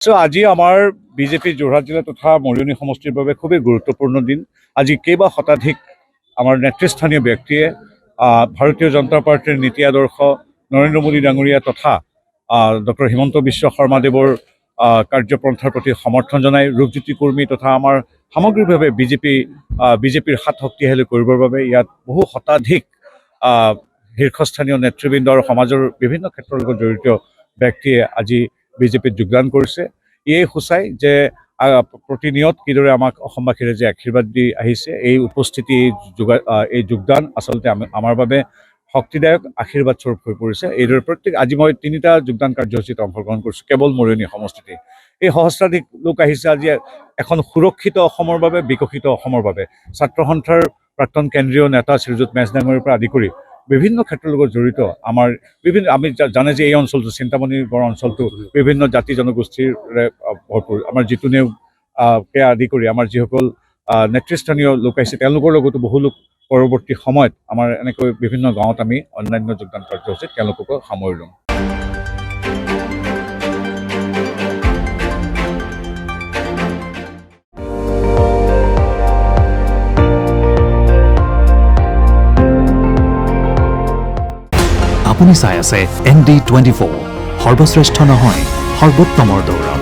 আজি আমাৰ বিজেপি যোৰহাট জিলা তথা মৰিয়নি সমষ্টিৰ বাবে খুবেই গুৰুত্বপূৰ্ণ দিন। আজি কেইবা শতাধিক আমাৰ নেতৃস্থানীয় ব্যক্তিয়ে ভাৰতীয় জনতা পাৰ্টিৰ নীতি আদৰ্শ নৰেন্দ্ৰ মোদী ডাঙৰীয়া তথা ডক্টৰ হিমন্ত বিশ্ব শৰ্মাদেৱৰ কাৰ্যপন্থাৰ প্ৰতি সমৰ্থন জনাই ৰূপজ্যোতি কুৰ্মী তথা আমাৰ সামগ্ৰিকভাৱে বিজেপিৰ হাত শক্তিশালী কৰিবৰ বাবে ইয়াত বহু শতাধিক শীৰ্ষস্থানীয় নেতৃবৃন্দ আৰু সমাজৰ বিভিন্ন ক্ষেত্ৰৰ লগত জড়িত ব্যক্তিয়ে আজি বিজেপিত যোগদান কৰিছে। ইয়ে সূচায় যে প্ৰতিনিয়ত কিদৰে আমাক অসমবাসীৰে যে আশীৰ্বাদ দি আহিছে, এই উপস্থিতি এই যোগদান আচলতে আমাৰ বাবে শক্তিদায়ক আশীৰ্বাদ স্বৰূপ হৈ পৰিছে। এইদৰে আজি মই 3টা যোগদান কাৰ্যসূচীত অংশগ্ৰহণ কৰিছোঁ কেৱল মৰিয়নি সমষ্টিতে। এই সহস্ৰাধিক লোক আহিছে আজি এখন সুৰক্ষিত অসমৰ বাবে, বিকশিত অসমৰ বাবে। ছাত্ৰ সন্থাৰ প্ৰাক্তন কেন্দ্ৰীয় নেতা শ্ৰীযুত মেজ ডাঙৰীয়াৰ পৰা আদি কৰি বিভিন্ন ক্ষেত্ৰৰ লগত জড়িত আমি জানে যে এই অঞ্চলটো চিন্তামণিৰ গড় অঞ্চলটো বিভিন্ন জাতি জনগোষ্ঠীৰে ভৰপূৰ। আমাৰ জিতু নেওগকে আদি কৰি আমাৰ যিসকল নেতৃস্থানীয় লোক আহিছে তেওঁলোকৰ লগতো বহু লোক পৰৱৰ্তী সময়ত আমাৰ এনেকৈ বিভিন্ন গাঁৱত আমি অন্যান্য যোগদান কাৰ্যসূচীত তেওঁলোককো সামৰি ল'ম। আপুনি চাই আছে ND24, সৰ্বশ্ৰেষ্ঠ নহয় সৰ্বোত্তমৰ দৌৰ।